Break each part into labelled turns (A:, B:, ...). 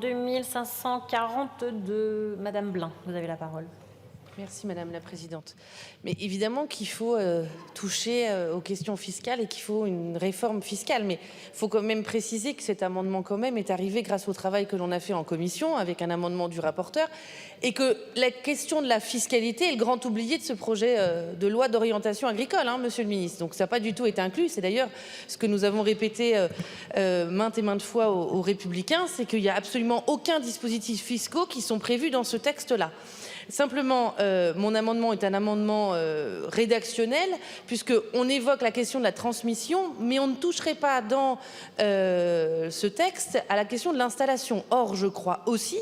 A: 2542. Madame Blin, vous avez la parole.
B: Merci Madame la Présidente. Mais évidemment qu'il faut toucher aux questions fiscales et qu'il faut une réforme fiscale. Mais il faut quand même préciser que cet amendement quand même est arrivé grâce au travail que l'on a fait en commission avec un amendement du rapporteur et que la question de la fiscalité est le grand oublié de ce projet de loi d'orientation agricole, hein, Monsieur le Ministre. Donc ça n'a pas du tout été inclus. C'est d'ailleurs ce que nous avons répété maintes et maintes fois aux Républicains, c'est qu'il n'y a absolument aucun dispositif fiscaux qui sont prévus dans ce texte-là. Simplement, mon amendement est un amendement rédactionnel, puisqu'on évoque la question de la transmission, mais on ne toucherait pas dans ce texte à la question de l'installation. Or, je crois aussi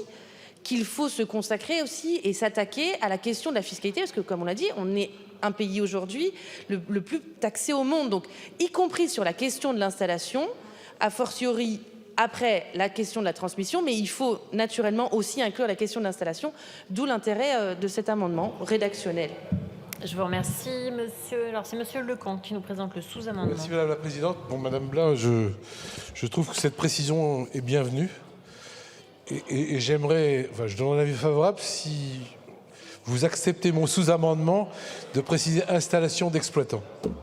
B: qu'il faut se consacrer aussi et s'attaquer à la question de la fiscalité, parce que, comme on l'a dit, on est un pays aujourd'hui le plus taxé au monde, donc y compris sur la question de l'installation, a fortiori après la question de la transmission, mais il faut naturellement aussi inclure la question de l'installation, d'où l'intérêt de cet amendement rédactionnel.
A: Je vous remercie, monsieur. Alors, c'est monsieur Lecomte qui nous présente le sous-amendement.
C: Merci, Madame la Présidente. Bon, Madame Blin, je trouve que cette précision est bienvenue. Et j'aimerais, enfin, je donne un avis favorable si vous acceptez mon sous-amendement de préciser installation d'exploitants.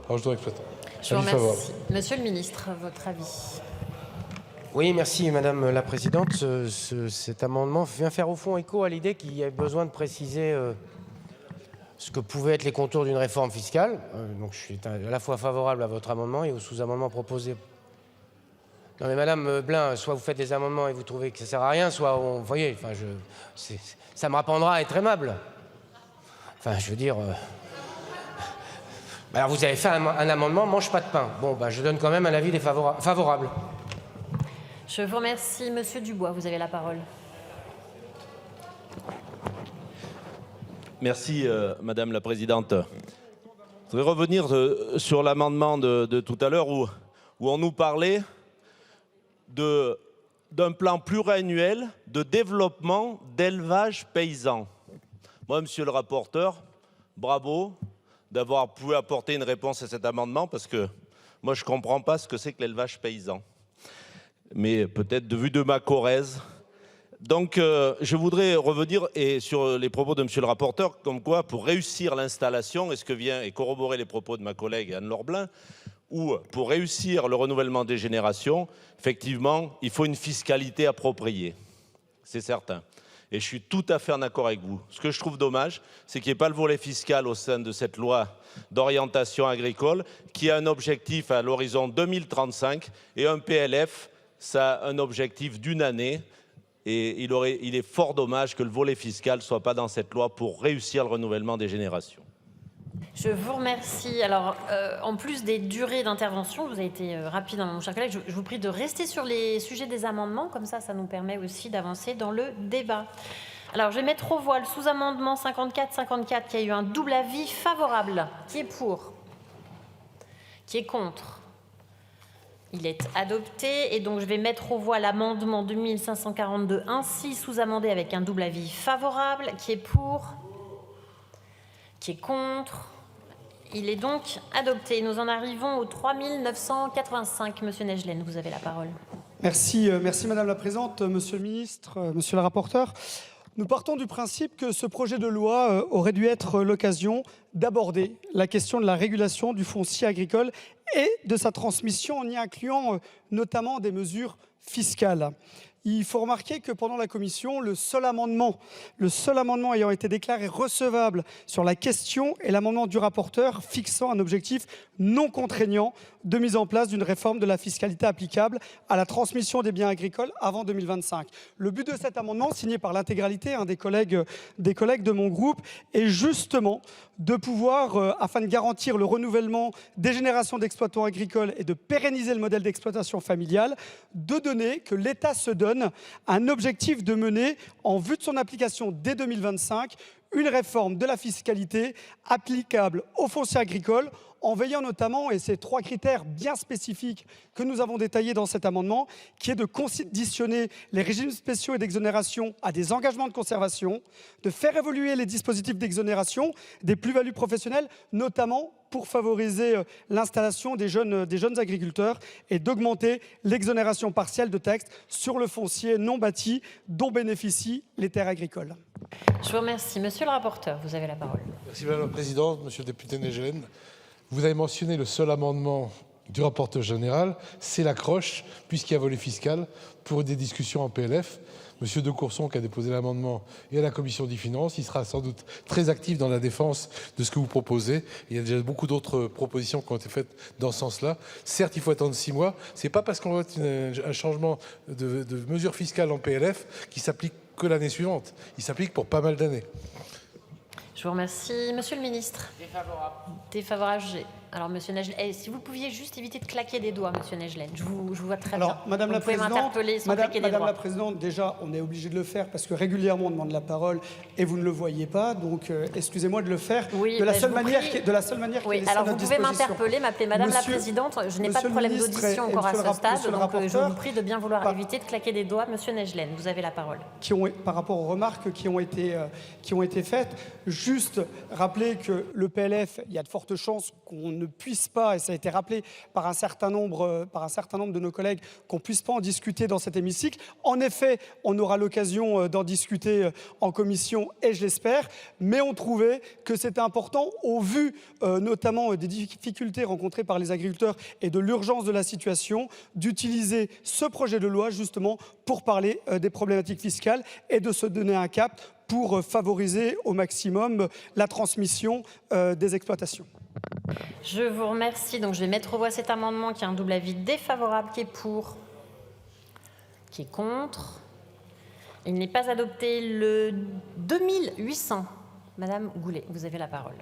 C: Alors, exploitant.
A: Je vous remercie. Monsieur le ministre, votre avis.
D: Oui, merci Madame la Présidente. Cet amendement vient faire au fond écho à l'idée qu'il y a besoin de préciser ce que pouvaient être les contours d'une réforme fiscale. Donc je suis à la fois favorable à votre amendement et au sous-amendement proposé. Non mais Madame Blin, soit vous faites des amendements et vous trouvez que ça ne sert à rien, soit vous voyez, enfin, ça me rapprendra à être aimable. Enfin, je veux dire... Alors vous avez fait un amendement, mange pas de pain. Bon, bah, je donne quand même un avis favorable.
A: Je vous remercie. Monsieur Dubois, vous avez la parole.
E: Merci, Madame la Présidente. Je voudrais revenir sur l'amendement de tout à l'heure où on nous parlait d'un plan pluriannuel de développement d'élevage paysan. Moi, Monsieur le rapporteur, bravo d'avoir pu apporter une réponse à cet amendement parce que moi, je ne comprends pas ce que c'est que l'élevage paysan. Mais peut-être de vue de ma Corrèze. Donc, je voudrais revenir sur les propos de Monsieur le rapporteur, comme quoi, pour réussir l'installation, et ce que vient et corroborer les propos de ma collègue Anne-Laure Blin, ou pour réussir le renouvellement des générations, effectivement, il faut une fiscalité appropriée. C'est certain. Et je suis tout à fait en accord avec vous. Ce que je trouve dommage, c'est qu'il n'y ait pas le volet fiscal au sein de cette loi d'orientation agricole, qui a un objectif à l'horizon 2035 et un PLF. Ça a un objectif d'une année et il est fort dommage que le volet fiscal ne soit pas dans cette loi pour réussir le renouvellement des générations.
A: Je vous remercie. Alors, en plus des durées d'intervention, vous avez été rapide, mon cher collègue, je vous prie de rester sur les sujets des amendements, comme ça nous permet aussi d'avancer dans le débat. Alors, je vais mettre aux voix le sous-amendement 54-54 qui a eu un double avis favorable. Qui est pour? Qui est contre? Il est adopté et donc je vais mettre aux voix l'amendement 2542 ainsi sous-amendé avec un double avis favorable. Qui est pour? Qui est contre? Il est donc adopté. Nous en arrivons au 3985. Monsieur Negelen, vous avez la parole.
F: Merci Madame la Présidente, Monsieur le Ministre, Monsieur le rapporteur. Nous partons du principe que ce projet de loi aurait dû être l'occasion d'aborder la question de la régulation du foncier agricole et de sa transmission en y incluant notamment des mesures fiscales. Il faut remarquer que pendant la commission, le seul amendement ayant été déclaré recevable sur la question est l'amendement du rapporteur fixant un objectif non contraignant de mise en place d'une réforme de la fiscalité applicable à la transmission des biens agricoles avant 2025. Le but de cet amendement, signé par l'intégralité des collègues de mon groupe, est justement de pouvoir, afin de garantir le renouvellement des générations d'exploitants agricoles et de pérenniser le modèle d'exploitation familiale, de donner que l'État se donne un objectif de mener, en vue de son application dès 2025, une réforme de la fiscalité applicable au foncier agricole, en veillant notamment, et c'est 3 critères bien spécifiques que nous avons détaillés dans cet amendement, qui est de conditionner les régimes spéciaux et d'exonération à des engagements de conservation, de faire évoluer les dispositifs d'exonération des plus-values professionnelles, notamment pour favoriser l'installation des jeunes agriculteurs et d'augmenter l'exonération partielle de taxes sur le foncier non bâti dont bénéficient les terres agricoles.
A: Je vous remercie. Monsieur le rapporteur, vous avez la parole.
C: Merci Madame la Présidente, Monsieur le député Negelen. Vous avez mentionné le seul amendement du rapporteur général, c'est l'accroche, puisqu'il y a volet fiscal, pour des discussions en PLF. Monsieur De Courson, qui a déposé l'amendement, et à la Commission des Finances, il sera sans doute très actif dans la défense de ce que vous proposez. Il y a déjà beaucoup d'autres propositions qui ont été faites dans ce sens-là. Certes, il faut attendre 6 mois. Ce n'est pas parce qu'on vote un changement de mesure fiscale en PLF qui s'applique que l'année suivante. Il s'applique pour pas mal d'années.
A: Je vous remercie. Monsieur le ministre.
D: Défavorable.
A: Défavorable. Alors, Monsieur Negelen, si vous pouviez juste éviter de claquer des doigts, Monsieur Negelen. Je vous vois très bien.
F: Madame la
A: vous pouvez
F: Présidente,
A: m'interpeller sans claquer des
F: Madame
A: doigts.
F: la Présidente, déjà, on est obligé de le faire parce que régulièrement, on demande la parole et vous ne le voyez pas. Donc, excusez-moi de le faire
A: Oui,
F: de la
A: je
F: seule
A: vous
F: manière
A: prie.
F: qui est laissée à
A: alors vous
F: notre
A: pouvez
F: disposition.
A: m'interpeller, m'appeler Madame la Présidente. Je n'ai pas de problème d'audition encore à ce stade, donc je vous prie de bien vouloir éviter de claquer des doigts. Monsieur Negelen, vous avez la parole.
F: Par rapport aux remarques qui ont été faites, juste rappeler que le PLF, il y a de fortes chances qu'on ne puisse pas, et ça a été rappelé par un certain nombre de nos collègues, qu'on ne puisse pas en discuter dans cet hémicycle. En effet, on aura l'occasion d'en discuter en commission, et je l'espère, mais on trouvait que c'était important, au vu notamment des difficultés rencontrées par les agriculteurs et de l'urgence de la situation, d'utiliser ce projet de loi justement pour parler des problématiques fiscales et de se donner un cap pour favoriser au maximum la transmission des exploitations.
A: Je vous remercie. Donc, je vais mettre aux voix cet amendement qui a un double avis défavorable. Qui est pour? Qui est contre? Il n'est pas adopté. Le 2800. Madame Goulet, vous avez la parole.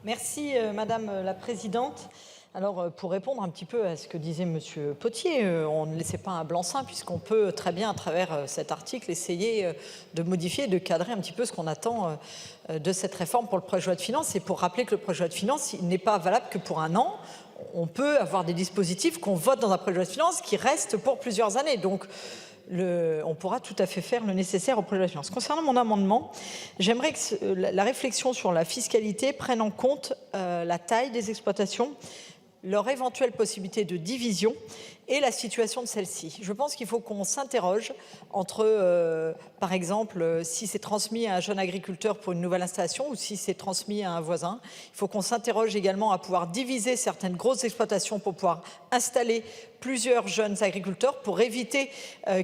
G: Merci, Madame la Présidente. Alors, pour répondre un petit peu à ce que disait Monsieur Potier, on ne laissait pas un blanc-seing puisqu'on peut très bien, à travers cet article, essayer de modifier, de cadrer un petit peu ce qu'on attend de cette réforme pour le projet de loi de finances. Et pour rappeler que le projet de loi de finances, il n'est pas valable que pour un an. On peut avoir des dispositifs qu'on vote dans un projet de loi de finances qui restent pour plusieurs années. Donc, on pourra tout à fait faire le nécessaire au projet de loi de finances. Concernant mon amendement, j'aimerais que la réflexion sur la fiscalité prenne en compte la taille des exploitations, leur éventuelle possibilité de division et la situation de celle-ci. Je pense qu'il faut qu'on s'interroge entre, par exemple, si c'est transmis à un jeune agriculteur pour une nouvelle installation ou si c'est transmis à un voisin. Il faut qu'on s'interroge également à pouvoir diviser certaines grosses exploitations pour pouvoir installer plusieurs jeunes agriculteurs pour éviter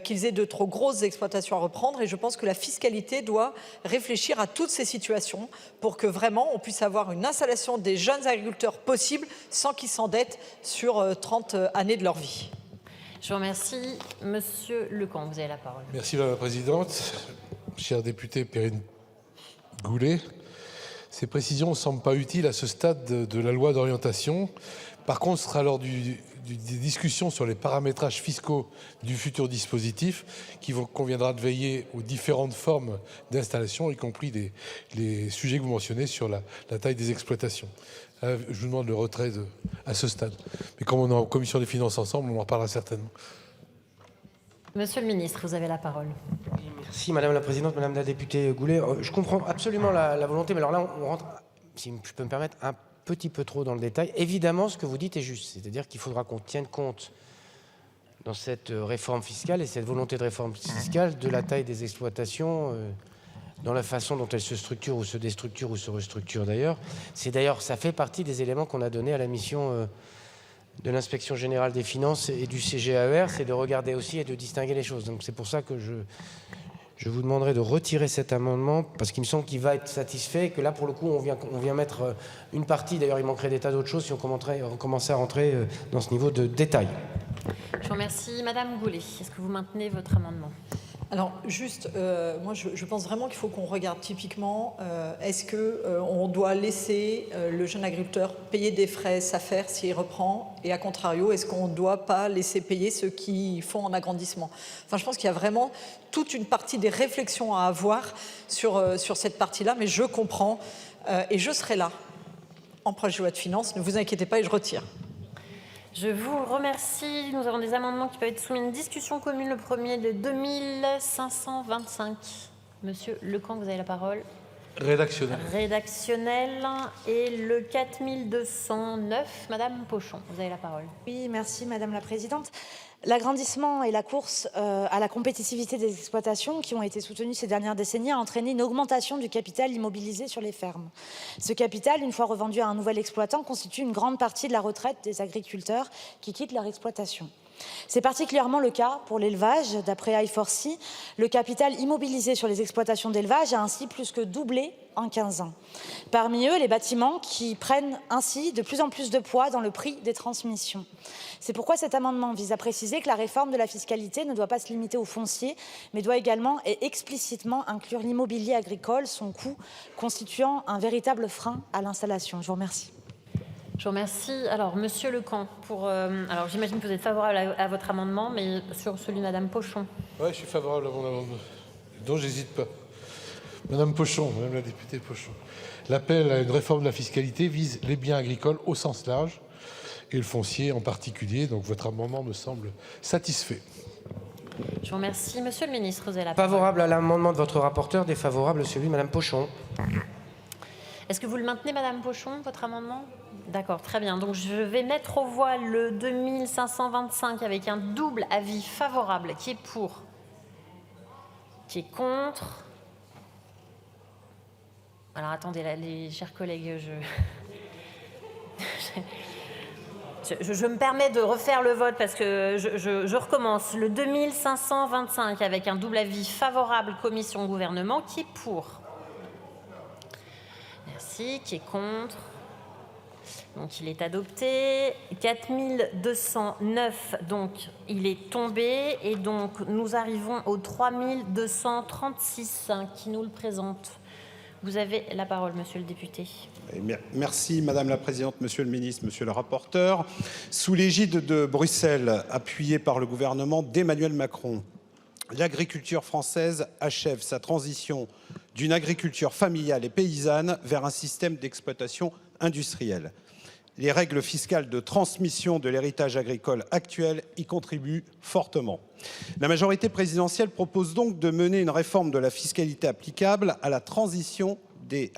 G: qu'ils aient de trop grosses exploitations à reprendre. Et je pense que la fiscalité doit réfléchir à toutes ces situations pour que vraiment on puisse avoir une installation des jeunes agriculteurs possible sans qu'ils s'endettent sur 30 années de leur vie.
A: Je vous remercie. Monsieur Lecamp, vous avez la parole.
C: Merci Madame la Présidente. Chère députée Perrine Goulet, ces précisions ne semblent pas utiles à ce stade de la loi d'orientation. Par contre, ce sera lors des discussions sur les paramétrages fiscaux du futur dispositif qu'il conviendra de veiller aux différentes formes d'installation, y compris les sujets que vous mentionnez sur la taille des exploitations. Je vous demande le retrait à ce stade. Mais comme on est en commission des finances ensemble, on en reparlera certainement.
A: Monsieur le ministre, vous avez la parole.
D: Merci Madame la Présidente, Madame la députée Goulet. Je comprends absolument la volonté, mais alors là, on rentre, si je peux me permettre, un petit peu trop dans le détail. Évidemment, ce que vous dites est juste, c'est-à-dire qu'il faudra qu'on tienne compte dans cette réforme fiscale et cette volonté de réforme fiscale de la taille des exploitations, dans la façon dont elles se structurent ou se déstructurent ou se restructurent d'ailleurs. Ça fait partie des éléments qu'on a donnés à la mission de l'Inspection Générale des Finances et du CGAER, c'est de regarder aussi et de distinguer les choses. Donc c'est pour ça que je vous demanderai de retirer cet amendement, parce qu'il me semble qu'il va être satisfait, et que là, pour le coup, on vient mettre une partie. D'ailleurs, il manquerait des tas d'autres choses si on commençait à rentrer dans ce niveau de détail.
A: Je vous remercie. Madame Goulet, est-ce que vous maintenez votre amendement?
G: Alors, juste, moi, je pense vraiment qu'il faut qu'on regarde typiquement, est-ce qu'on doit laisser le jeune agriculteur payer des frais SAFER s'il reprend, et à contrario, est-ce qu'on ne doit pas laisser payer ceux qui font en agrandissement? Enfin, je pense qu'il y a vraiment toute une partie des réflexions à avoir sur cette partie-là, mais je comprends, et je serai là en projet de loi de finances, ne vous inquiétez pas, et je retire.
A: Je vous remercie. Nous avons des amendements qui peuvent être soumis à une discussion commune. Le premier de 2525. Monsieur Lecamp, vous avez la parole.
C: Rédactionnel.
A: Rédactionnel. Et le 4209, Madame Pochon, vous avez la parole.
H: Oui, merci Madame la Présidente. L'agrandissement et la course à la compétitivité des exploitations qui ont été soutenues ces dernières décennies a entraîné une augmentation du capital immobilisé sur les fermes. Ce capital, une fois revendu à un nouvel exploitant, constitue une grande partie de la retraite des agriculteurs qui quittent leur exploitation. C'est particulièrement le cas pour l'élevage. D'après I4C, le capital immobilisé sur les exploitations d'élevage a ainsi plus que doublé en 15 ans. Parmi eux, les bâtiments qui prennent ainsi de plus en plus de poids dans le prix des transmissions. C'est pourquoi cet amendement vise à préciser que la réforme de la fiscalité ne doit pas se limiter au foncier, mais doit également et explicitement inclure l'immobilier agricole, son coût constituant un véritable frein à l'installation. Je vous remercie.
A: Je vous remercie. Alors, Monsieur Lecamp, alors j'imagine que vous êtes favorable à votre amendement, mais sur celui de Madame Pochon.
C: Oui, je suis favorable à mon amendement. Donc, j'hésite pas. Madame Pochon, Madame la députée Pochon. L'appel à une réforme de la fiscalité vise les biens agricoles au sens large et le foncier en particulier. Donc, votre amendement me semble satisfait.
A: Je vous remercie. Monsieur le ministre, vous avez la parole.
D: Favorable à l'amendement de votre rapporteur, défavorable à celui de Madame Pochon.
A: Est-ce que vous le maintenez, Madame Pochon, votre amendement? D'accord, très bien. Donc, je vais mettre aux voix le 2525 avec un double avis favorable. Qui est pour? Qui est contre? Alors, attendez, là, les chers collègues, je me permets de refaire le vote parce que je recommence. Le 2525 avec un double avis favorable commission-gouvernement. Qui est pour? Merci. Qui est contre? Donc, il est adopté. 4209, donc, il est tombé. Et donc, nous arrivons au 3236 qui nous le présente. Vous avez la parole, monsieur le député.
I: Merci, Madame la Présidente, Monsieur le Ministre, Monsieur le rapporteur. Sous l'égide de Bruxelles, appuyée par le gouvernement d'Emmanuel Macron, l'agriculture française achève sa transition d'une agriculture familiale et paysanne vers un système d'exploitation industrielle. Les règles fiscales de transmission de l'héritage agricole actuel y contribuent fortement. La majorité présidentielle propose donc de mener une réforme de la fiscalité applicable à la transmission des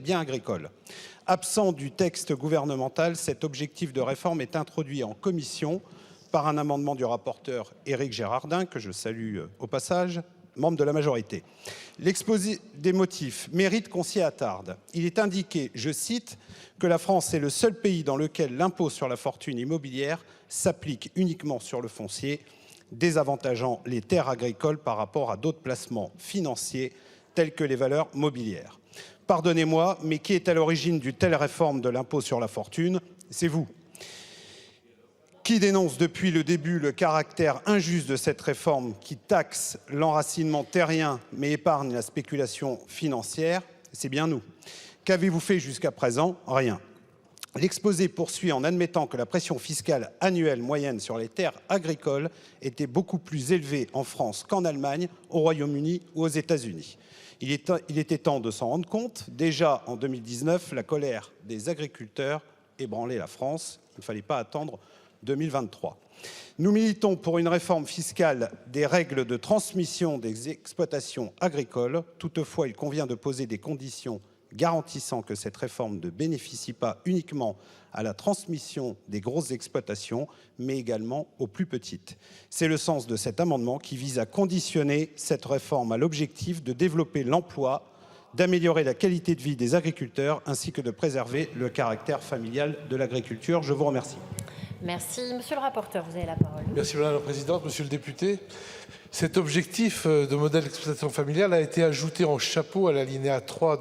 I: biens agricoles. Absent du texte gouvernemental, cet objectif de réforme est introduit en commission par un amendement du rapporteur Éric Gérardin, que je salue au passage, membre de la majorité. L'exposé des motifs mérite qu'on s'y attarde. Il est indiqué, je cite, que la France est le seul pays dans lequel l'impôt sur la fortune immobilière s'applique uniquement sur le foncier, désavantageant les terres agricoles par rapport à d'autres placements financiers tels que les valeurs mobilières. Pardonnez-moi, mais qui est à l'origine d'une telle réforme de l'impôt sur la fortune? C'est vous. Qui dénonce depuis le début le caractère injuste de cette réforme qui taxe l'enracinement terrien mais épargne la spéculation financière? C'est bien nous. Qu'avez-vous fait jusqu'à présent? Rien. L'exposé poursuit en admettant que la pression fiscale annuelle moyenne sur les terres agricoles était beaucoup plus élevée en France qu'en Allemagne, au Royaume-Uni ou aux États-Unis. Il était temps de s'en rendre compte. Déjà en 2019, la colère des agriculteurs ébranlait la France. Il ne fallait pas attendre 2023. Nous militons pour une réforme fiscale des règles de transmission des exploitations agricoles. Toutefois, il convient de poser des conditions garantissant que cette réforme ne bénéficie pas uniquement à la transmission des grosses exploitations, mais également aux plus petites. C'est le sens de cet amendement qui vise à conditionner cette réforme à l'objectif de développer l'emploi, d'améliorer la qualité de vie des agriculteurs, ainsi que de préserver le caractère familial de l'agriculture. Je vous remercie.
A: Merci. Monsieur le rapporteur, vous avez la parole.
C: Merci Madame la Présidente, Monsieur le député. Cet objectif de modèle d'exploitation familiale a été ajouté en chapeau à l'alinéa 3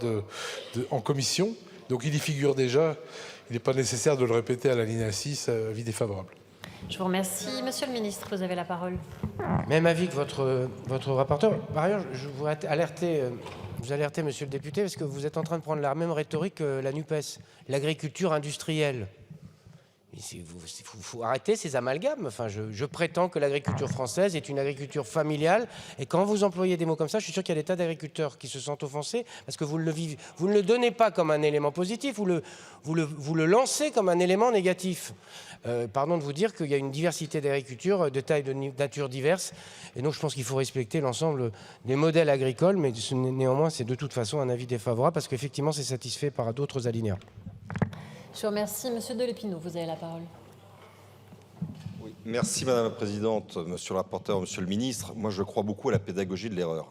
C: en commission. Donc il y figure déjà. Il n'est pas nécessaire de le répéter à l'alinéa 6. Avis défavorable.
A: Je vous remercie. Monsieur le ministre, vous avez la parole.
D: Même avis que votre rapporteur. Par ailleurs, je voudrais alerter monsieur le député, parce que vous êtes en train de prendre la même rhétorique que la NUPES, l'agriculture industrielle. Il faut arrêter ces amalgames. Enfin, je prétends que l'agriculture française est une agriculture familiale. Et quand vous employez des mots comme ça, je suis sûr qu'il y a des tas d'agriculteurs qui se sentent offensés parce que vous ne le donnez pas comme un élément positif, vous le lancez comme un élément négatif. Pardon de vous dire qu'il y a une diversité d'agriculture, de tailles, de nature diverses. Et donc, je pense qu'il faut respecter l'ensemble des modèles agricoles. Mais néanmoins, c'est de toute façon un avis défavorable parce qu'effectivement, c'est satisfait par d'autres alinéas.
A: Je vous remercie. Monsieur Delepinot, vous avez la parole.
J: Oui, merci Madame la Présidente, Monsieur le rapporteur, Monsieur le Ministre. Moi, je crois beaucoup à la pédagogie de l'erreur.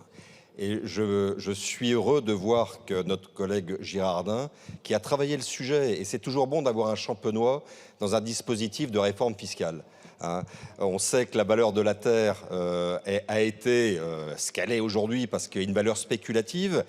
J: Et je suis heureux de voir que notre collègue Girardin, qui a travaillé le sujet, et c'est toujours bon d'avoir un champenois dans un dispositif de réforme fiscale. Hein. On sait que la valeur de la terre a été ce qu'elle est aujourd'hui parce qu'il y a une valeur spéculative.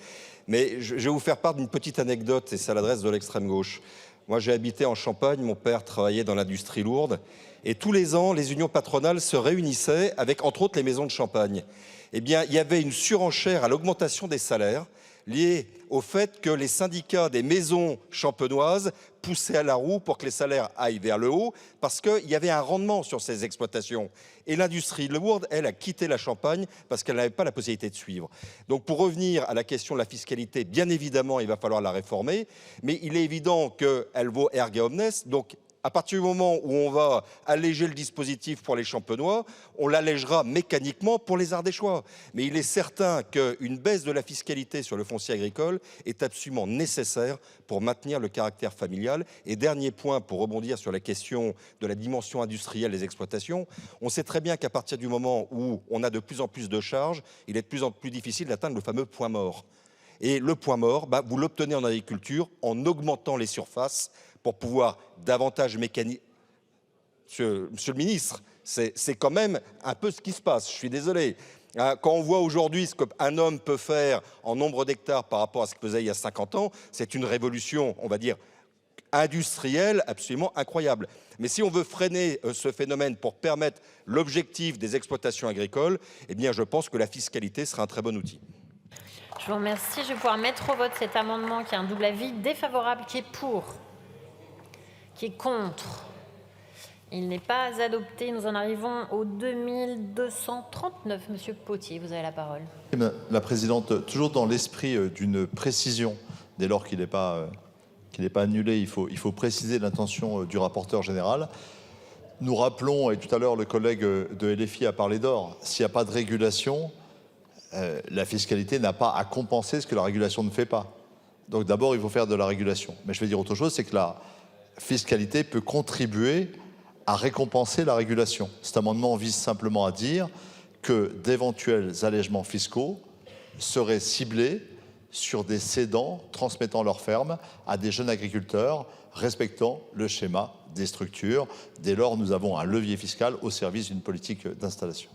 J: Mais je vais vous faire part d'une petite anecdote, et c'est à l'adresse de l'extrême gauche. Moi, j'ai habité en Champagne, mon père travaillait dans l'industrie lourde, et tous les ans, les unions patronales se réunissaient avec, entre autres, les maisons de Champagne. Eh bien, il y avait une surenchère à l'augmentation des salaires liée au fait que les syndicats des maisons champenoises poussaient à la roue pour que les salaires aillent vers le haut, parce qu'il y avait un rendement sur ces exploitations. Et l'industrie lourde, elle, a quitté la Champagne parce qu'elle n'avait pas la possibilité de suivre. Donc, pour revenir à la question de la fiscalité, bien évidemment, il va falloir la réformer, mais il est évident qu'elle vaut erga omnes. Donc, à partir du moment où on va alléger le dispositif pour les champenois, on l'allégera mécaniquement pour les Ardéchois. Mais il est certain qu'une baisse de la fiscalité sur le foncier agricole est absolument nécessaire pour maintenir le caractère familial. Et dernier point, pour rebondir sur la question de la dimension industrielle des exploitations, on sait très bien qu'à partir du moment où on a de plus en plus de charges, il est de plus en plus difficile d'atteindre le fameux point mort. Et le point mort, vous l'obtenez en agriculture en augmentant les surfaces pour pouvoir davantage mécaniser. Monsieur le ministre, c'est quand même un peu ce qui se passe, je suis désolé. Quand on voit aujourd'hui ce qu'un homme peut faire en nombre d'hectares par rapport à ce qu'il faisait il y a 50 ans, c'est une révolution, on va dire, industrielle absolument incroyable. Mais si on veut freiner ce phénomène pour permettre l'objectif des exploitations agricoles, eh bien je pense que la fiscalité sera un très bon outil.
A: Je vous remercie. Je vais pouvoir mettre au vote cet amendement qui a un double avis défavorable, qui est pour, qui est contre. Il n'est pas adopté. Nous en arrivons au 2239. Monsieur Potier, vous avez la parole.
K: Madame la Présidente, toujours dans l'esprit d'une précision, dès lors qu'il n'est pas annulé, il faut préciser l'intention du rapporteur général. Nous rappelons, et tout à l'heure le collègue de LFI a parlé d'or, s'il n'y a pas de régulation, la fiscalité n'a pas à compenser ce que la régulation ne fait pas. Donc d'abord, il faut faire de la régulation. Mais je vais dire autre chose, c'est que la fiscalité peut contribuer à récompenser la régulation. Cet amendement vise simplement à dire que d'éventuels allègements fiscaux seraient ciblés sur des cédants transmettant leur ferme à des jeunes agriculteurs respectant le schéma des structures. Dès lors, nous avons un levier fiscal au service d'une politique d'installation.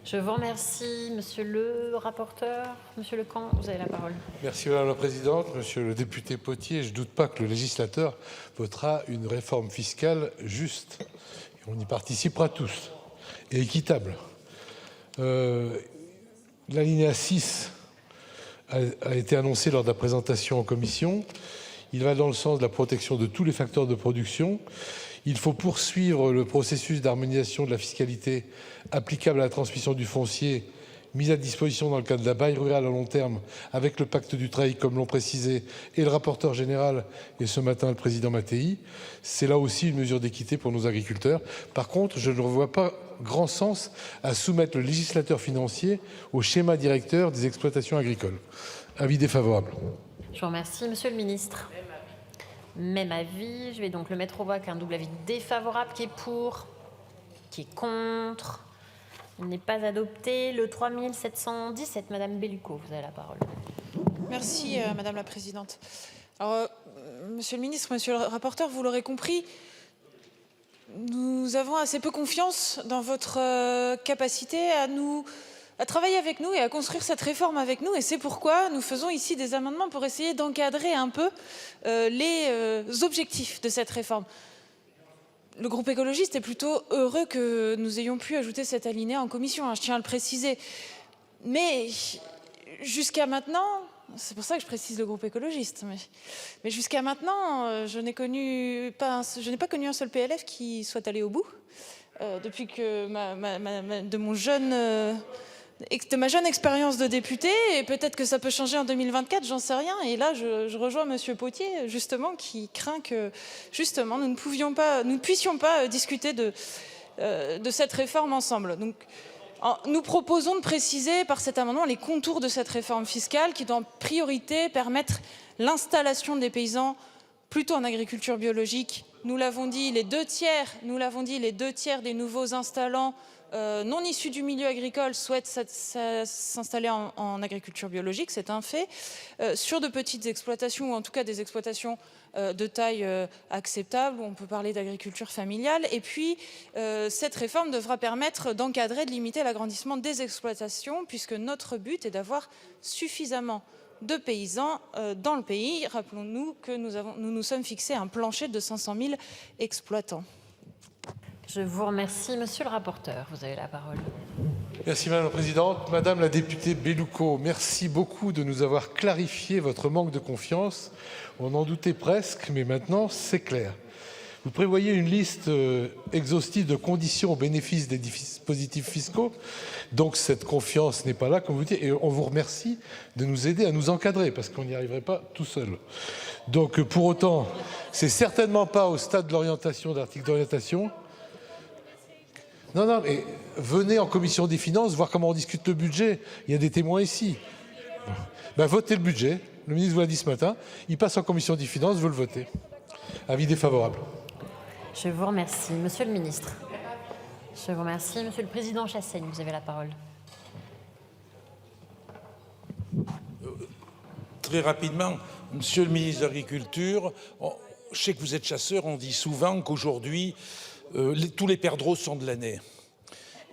A: Je vous remercie, monsieur le rapporteur. Monsieur Lecamp, vous avez la parole.
C: Merci Madame la Présidente. Monsieur le député Potier, je ne doute pas que le législateur votera une réforme fiscale juste. Et on y participera tous. Et équitable. L'alinéa 6 a été annoncé lors de la présentation en commission. Il va dans le sens de la protection de tous les facteurs de production. Il faut poursuivre le processus d'harmonisation de la fiscalité applicable à la transmission du foncier mise à disposition dans le cadre de la bail rural à long terme avec le pacte du travail, comme l'ont précisé et le rapporteur général et ce matin le président Mattei. C'est là aussi une mesure d'équité pour nos agriculteurs. Par contre, je ne vois pas grand sens à soumettre le législateur financier au schéma directeur des exploitations agricoles. Avis défavorable.
A: Je vous remercie, monsieur le ministre. Même avis. Je vais donc le mettre au vote avec un double avis défavorable. Qui est pour? Qui est contre? Il n'est pas adopté. Le 3717, madame Bellucco, vous avez la parole.
L: Merci, madame la présidente. Alors, monsieur le ministre, monsieur le rapporteur, vous l'aurez compris, nous avons assez peu confiance dans votre capacité à travailler avec nous et à construire cette réforme avec nous. Et c'est pourquoi nous faisons ici des amendements pour essayer d'encadrer un peu les objectifs de cette réforme. Le groupe écologiste est plutôt heureux que nous ayons pu ajouter cet alinéa en commission, je tiens à le préciser. Mais jusqu'à maintenant, C'est pour ça que je précise le groupe écologiste. Mais jusqu'à maintenant, je n'ai pas connu un seul PLF qui soit allé au bout. Depuis que de ma jeune expérience de député, et peut-être que ça peut changer en 2024, j'en sais rien. Et là, je rejoins Monsieur Potier, justement, qui craint que, justement, nous ne puissions pas discuter de cette réforme ensemble. Donc, nous proposons de préciser par cet amendement les contours de cette réforme fiscale qui doit en priorité permettre l'installation des paysans plutôt en agriculture biologique. Nous l'avons dit, les deux tiers des nouveaux installants non issus du milieu agricole souhaitent s'installer en agriculture biologique, c'est un fait. Sur de petites exploitations, ou en tout cas des exploitations de taille acceptable, où on peut parler d'agriculture familiale. Et puis, cette réforme devra permettre d'encadrer, de limiter l'agrandissement des exploitations, puisque notre but est d'avoir suffisamment de paysans dans le pays. Rappelons-nous que nous nous sommes fixés un plancher de 500 000 exploitants.
A: Je vous remercie. Monsieur le rapporteur, vous avez la parole.
C: Merci Madame la Présidente. Madame la députée Bellouco, merci beaucoup de nous avoir clarifié votre manque de confiance. On en doutait presque, mais maintenant c'est clair. Vous prévoyez une liste exhaustive de conditions au bénéfice des dispositifs fiscaux. Donc cette confiance n'est pas là, comme vous dites, et on vous remercie de nous aider à nous encadrer, parce qu'on n'y arriverait pas tout seul. Donc pour autant, c'est certainement pas au stade de l'orientation, d'article d'orientation. Non, mais venez en commission des finances voir comment on discute le budget. Il y a des témoins ici. Ben, votez le budget. Le ministre vous l'a dit ce matin. Il passe en commission des finances, vous le votez. Avis défavorable.
A: Je vous remercie. Monsieur le ministre. Je vous remercie. Monsieur le président Chassaigne, vous avez la parole.
M: Très rapidement, monsieur le ministre de l'Agriculture, je sais que vous êtes chasseur, on dit souvent qu'aujourd'hui, tous les perdreaux sont de l'année.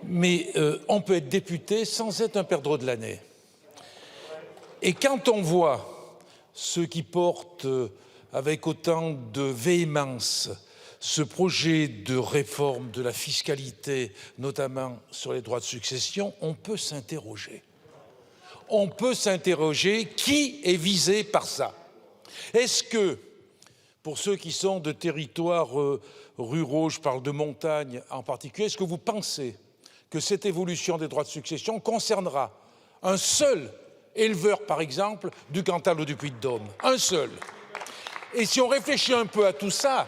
M: Mais on peut être député sans être un perdreau de l'année. Et quand on voit ceux qui portent avec autant de véhémence ce projet de réforme de la fiscalité, notamment sur les droits de succession, on peut s'interroger. On peut s'interroger qui est visé par ça. Est-ce que, pour ceux qui sont de territoires ruraux, je parle de montagne en particulier, est-ce que vous pensez que cette évolution des droits de succession concernera un seul éleveur, par exemple, du Cantal ou du Puy-de-Dôme? Un seul. Et si on réfléchit un peu à tout ça,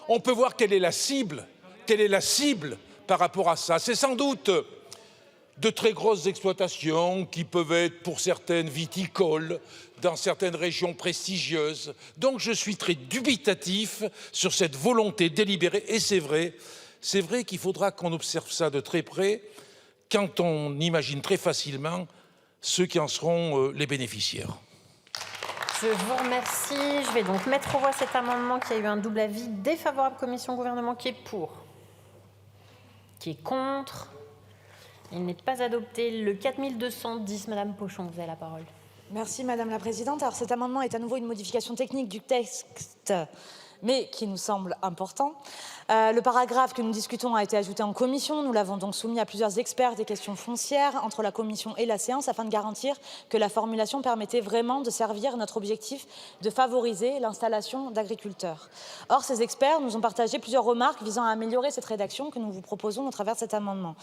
M: on peut voir quelle est la cible par rapport à ça. C'est sans doute de très grosses exploitations qui peuvent être pour certaines viticoles, dans certaines régions prestigieuses. Donc je suis très dubitatif sur cette volonté délibérée. Et c'est vrai qu'il faudra qu'on observe ça de très près quand on imagine très facilement ceux qui en seront les bénéficiaires.
A: Je vous remercie. Je vais donc mettre aux voix cet amendement qui a eu un double avis défavorable commission gouvernement qui est pour, qui est contre. Il n'est pas adopté. Le 4210, Madame Pochon, vous avez la parole.
H: Merci Madame la Présidente. Alors cet amendement est à nouveau une modification technique du texte, mais qui nous semble important. Le paragraphe que nous discutons a été ajouté en commission. Nous l'avons donc soumis à plusieurs experts des questions foncières entre la commission et la séance afin de garantir que la formulation permettait vraiment de servir notre objectif de favoriser l'installation d'agriculteurs. Or, ces experts nous ont partagé plusieurs remarques visant à améliorer cette rédaction que nous vous proposons au travers de cet amendement.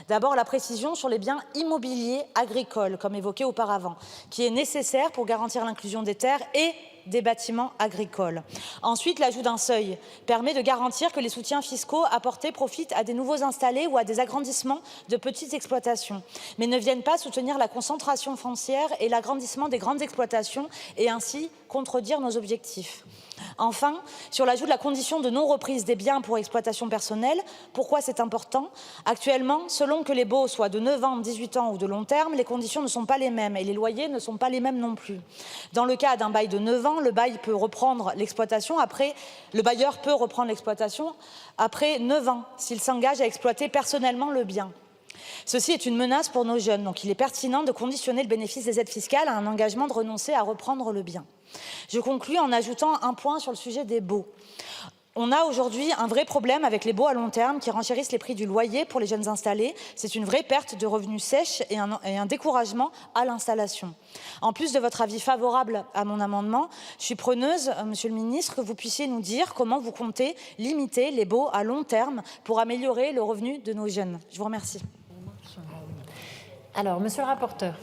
H: D'abord, la précision sur les biens immobiliers agricoles, comme évoqué auparavant, qui est nécessaire pour garantir l'inclusion des terres et des bâtiments agricoles. Ensuite, l'ajout d'un seuil permet de garantir que les soutiens fiscaux apportés profitent à des nouveaux installés ou à des agrandissements de petites exploitations, mais ne viennent pas soutenir la concentration foncière et l'agrandissement des grandes exploitations et ainsi contredire nos objectifs. Enfin, sur l'ajout de la condition de non-reprise des biens pour exploitation personnelle, pourquoi c'est important? Actuellement, selon que les baux soient de 9 ans, 18 ans ou de long terme, les conditions ne sont pas les mêmes et les loyers ne sont pas les mêmes non plus. Dans le cas d'un bail de 9 ans, le bailleur peut reprendre l'exploitation après 9 ans s'il s'engage à exploiter personnellement le bien. Ceci est une menace pour nos jeunes, donc il est pertinent de conditionner le bénéfice des aides fiscales à un engagement de renoncer à reprendre le bien. Je conclus en ajoutant un point sur le sujet des baux. On a aujourd'hui un vrai problème avec les baux à long terme qui renchérissent les prix du loyer pour les jeunes installés. C'est une vraie perte de revenus sèches et un découragement à l'installation. En plus de votre avis favorable à mon amendement, je suis preneuse, Monsieur le ministre, que vous puissiez nous dire comment vous comptez limiter les baux à long terme pour améliorer le revenu de nos jeunes. Je vous remercie.
A: Alors, monsieur le rapporteur.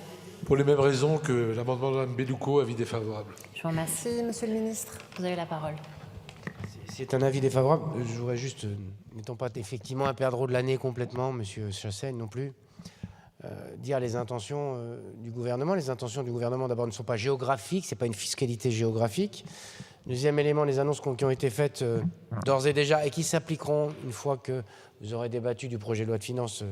C: Pour les mêmes raisons que l'amendement de Mme Bellouco, avis défavorable.
A: Je vous remercie, monsieur le ministre. Vous avez la parole.
D: C'est un avis défavorable. Je voudrais juste, n'étant pas effectivement un perdreau de l'année complètement, monsieur Chassaigne non plus, dire les intentions du gouvernement. Les intentions du gouvernement, d'abord, ne sont pas géographiques, ce n'est pas une fiscalité géographique. Deuxième élément, les annonces qui ont été faites d'ores et déjà et qui s'appliqueront une fois que vous aurez débattu du projet de loi de finances,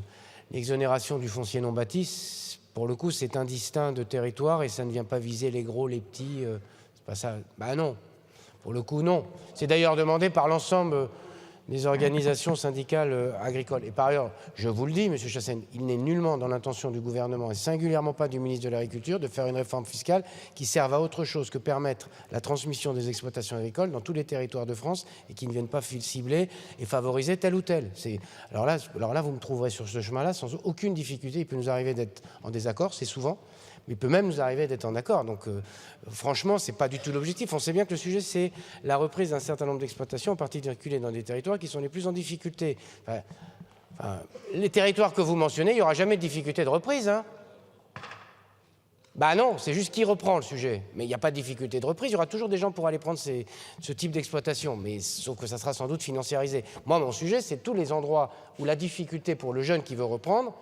D: l'exonération du foncier non bâti. Pour le coup, c'est indistinct de territoire et ça ne vient pas viser les gros, les petits. C'est pas ça. Ben non. Pour le coup, non. C'est d'ailleurs demandé par l'ensemble des organisations syndicales agricoles. Et par ailleurs, je vous le dis, monsieur Chassaigne, il n'est nullement dans l'intention du gouvernement, et singulièrement pas du ministre de l'Agriculture, de faire une réforme fiscale qui serve à autre chose que permettre la transmission des exploitations agricoles dans tous les territoires de France et qui ne viennent pas cibler et favoriser tel ou tel. Alors là, vous me trouverez sur ce chemin-là sans aucune difficulté. Il peut nous arriver d'être en désaccord, c'est souvent. Mais il peut même nous arriver d'être en accord. Donc, franchement, ce n'est pas du tout l'objectif. On sait bien que le sujet, c'est la reprise d'un certain nombre d'exploitations, en particulier dans des territoires qui sont les plus en difficulté. Les territoires que vous mentionnez, il n'y aura jamais de difficulté de reprise. Hein. Bah non, c'est juste qui reprend le sujet. Mais il n'y a pas de difficulté de reprise. Il y aura toujours des gens pour aller prendre ce type d'exploitation. Mais sauf que ça sera sans doute financiarisé. Moi, mon sujet, c'est tous les endroits où la difficulté pour le jeune qui veut reprendre,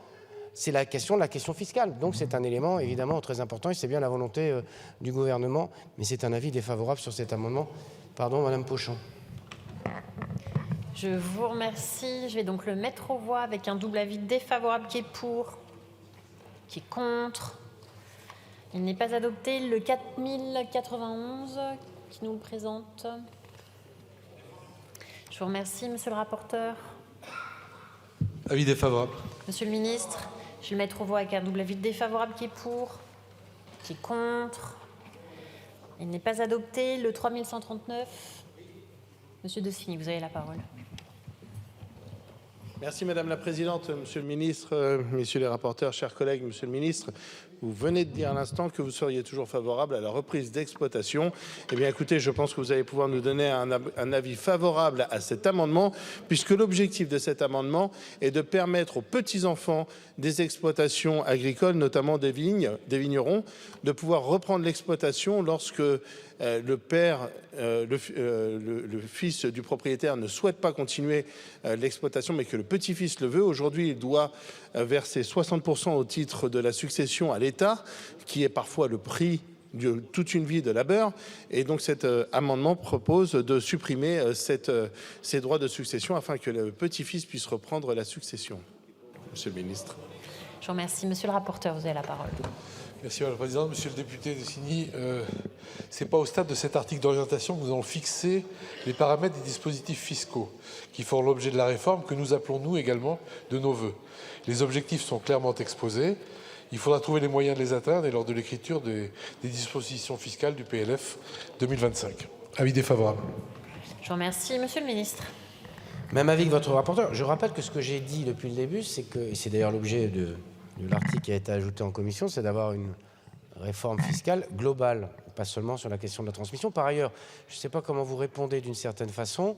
D: c'est la question fiscale. Donc c'est un élément évidemment très important et c'est bien la volonté du gouvernement. Mais c'est un avis défavorable sur cet amendement. Pardon, Madame Pochon.
A: Je vous remercie. Je vais donc le mettre aux voix avec un double avis défavorable qui est pour, qui est contre. Il n'est pas adopté. Le 4091 qui nous le présente. Je vous remercie, monsieur le rapporteur.
C: Avis défavorable.
A: Monsieur le ministre. Je vais le mettre aux voix avec un double avis défavorable qui est pour, qui est contre. Il n'est pas adopté. Le 3139. Monsieur Dausigny, vous avez la parole.
N: Merci Madame la Présidente, Monsieur le Ministre, Messieurs les rapporteurs, chers collègues, Monsieur le Ministre. Vous venez de dire à l'instant que vous seriez toujours favorable à la reprise d'exploitation. Eh bien écoutez, je pense que vous allez pouvoir nous donner un avis favorable à cet amendement, puisque l'objectif de cet amendement est de permettre aux petits-enfants des exploitations agricoles, notamment des vignerons, de pouvoir reprendre l'exploitation lorsque le père, le fils du propriétaire ne souhaite pas continuer l'exploitation, mais que le petit-fils le veut. Aujourd'hui, il doit verser 60% au titre de la succession à l'État, qui est parfois le prix de toute une vie de labeur. Et donc cet amendement propose de supprimer ces droits de succession afin que le petit-fils puisse reprendre la succession. Monsieur le ministre.
A: Je vous remercie. Monsieur le rapporteur, vous avez la parole.
C: Merci Madame la Présidente. Monsieur le député Dausigny, ce n'est pas au stade de cet article d'orientation que nous allons fixer les paramètres des dispositifs fiscaux qui font l'objet de la réforme que nous appelons, nous également, de nos voeux. Les objectifs sont clairement exposés. Il faudra trouver les moyens de les atteindre et lors de l'écriture des dispositions fiscales du PLF 2025. Avis défavorable.
A: Je vous remercie. Monsieur le ministre.
D: Même avis que votre rapporteur. Je rappelle que ce que j'ai dit depuis le début, c'est que, et c'est d'ailleurs l'objet de l'article qui a été ajouté en commission, c'est d'avoir une réforme fiscale globale, pas seulement sur la question de la transmission. Par ailleurs, je ne sais pas comment vous répondez d'une certaine façon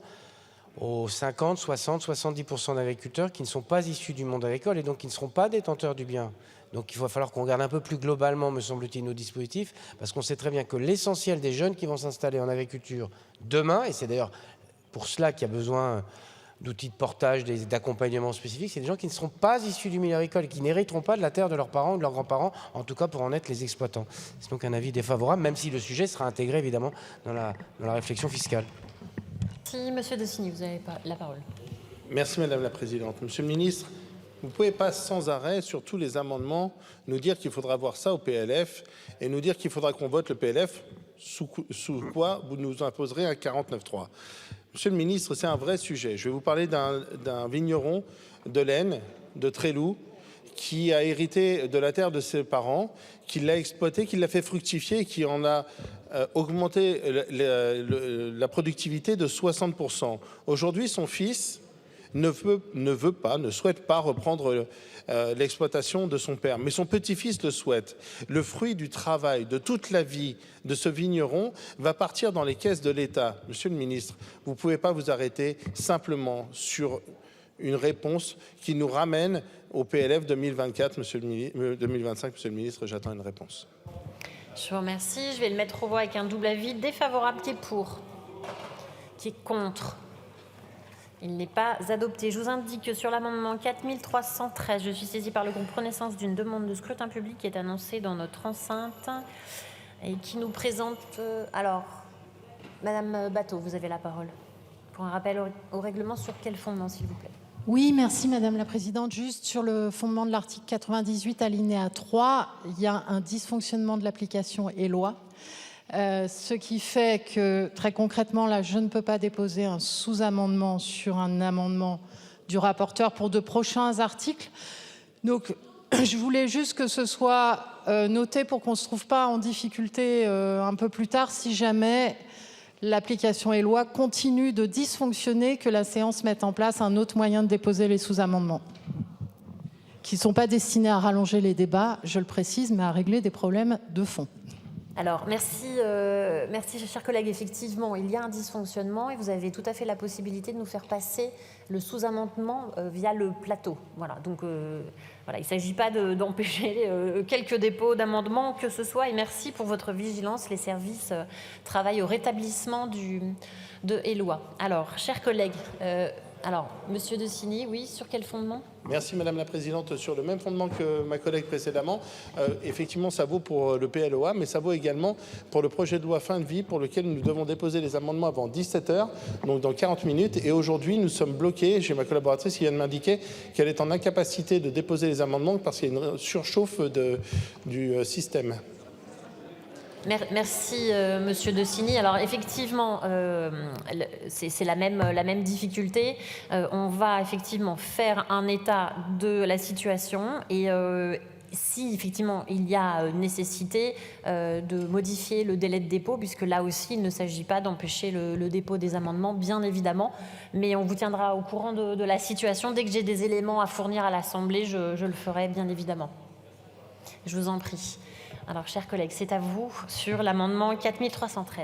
D: aux 50, 60, 70% d'agriculteurs qui ne sont pas issus du monde agricole et donc qui ne seront pas détenteurs du bien. Donc il va falloir qu'on regarde un peu plus globalement, me semble-t-il, nos dispositifs, parce qu'on sait très bien que l'essentiel des jeunes qui vont s'installer en agriculture demain, et c'est d'ailleurs pour cela qu'il y a besoin d'outils de portage, d'accompagnement spécifiques, c'est des gens qui ne seront pas issus du milieu agricole et qui n'hériteront pas de la terre de leurs parents ou de leurs grands-parents, en tout cas pour en être les exploitants. C'est donc un avis défavorable, même si le sujet sera intégré évidemment dans la réflexion fiscale.
A: Merci, Monsieur Dausigny, vous avez la parole.
N: Merci Madame la Présidente. Monsieur le Ministre, vous ne pouvez pas sans arrêt, sur tous les amendements, nous dire qu'il faudra voir ça au PLF et nous dire qu'il faudra qu'on vote le PLF, sous quoi vous nous imposerez un 49.3. Monsieur le Ministre, c'est un vrai sujet. Je vais vous parler d'un vigneron de l'Aisne, de Tréloux, qui a hérité de la terre de ses parents, qui l'a exploité, qui l'a fait fructifier et qui en a augmenté la productivité de 60%. Aujourd'hui, son fils ne souhaite pas reprendre l'exploitation de son père. Mais son petit-fils le souhaite. Le fruit du travail de toute la vie de ce vigneron va partir dans les caisses de l'État. Monsieur le ministre, vous ne pouvez pas vous arrêter simplement sur une réponse qui nous ramène au PLF 2024, 2025. Monsieur le ministre, j'attends une réponse.
A: Je vous remercie. Je vais le mettre au voie avec un double avis défavorable. Qui est pour? Qui est contre? Il n'est pas adopté. Je vous indique que sur l'amendement 4313, je suis saisie par le groupe Renaissance d'une demande de scrutin public qui est annoncée dans notre enceinte et qui nous présente... alors, Madame Bateau, vous avez la parole. Pour un rappel au règlement, sur quel fondement, s'il vous plaît?
O: Oui, merci Madame la Présidente. Juste sur le fondement de l'article 98, alinéa 3, il y a un dysfonctionnement de l'application ELOA. Ce qui fait que, très concrètement, là, je ne peux pas déposer un sous-amendement sur un amendement du rapporteur pour de prochains articles. Donc, je voulais juste que ce soit noté pour qu'on ne se trouve pas en difficulté un peu plus tard si jamais l'application ELOA continue de dysfonctionner, que la séance mette en place un autre moyen de déposer les sous-amendements, qui ne sont pas destinés à rallonger les débats, je le précise, mais à régler des problèmes de fond.
A: Alors, merci, chers collègues. Effectivement, il y a un dysfonctionnement et vous avez tout à fait la possibilité de nous faire passer le sous-amendement via le plateau. Voilà, donc voilà, il ne s'agit pas d'empêcher quelques dépôts d'amendements que ce soit. Et merci pour votre vigilance. Les services travaillent au rétablissement de ELOA. Alors, chers collègues, Monsieur De Signy, oui, sur quel fondement?
N: Merci Madame la Présidente. Sur le même fondement que ma collègue précédemment, effectivement ça vaut pour le PLOA, mais ça vaut également pour le projet de loi fin de vie pour lequel nous devons déposer les amendements avant 17h, donc dans 40 minutes. Et aujourd'hui, nous sommes bloqués. J'ai ma collaboratrice qui vient de m'indiquer qu'elle est en incapacité de déposer les amendements parce qu'il y a une surchauffe du système.
A: Merci, Monsieur De Signy. Alors, effectivement, c'est la même difficulté. On va effectivement faire un état de la situation et si effectivement il y a nécessité de modifier le délai de dépôt, puisque là aussi il ne s'agit pas d'empêcher le dépôt des amendements, bien évidemment, mais on vous tiendra au courant de la situation. Dès que j'ai des éléments à fournir à l'Assemblée, je le ferai, bien évidemment. Je vous en prie. Alors, chers collègues, c'est à vous sur l'amendement 4313.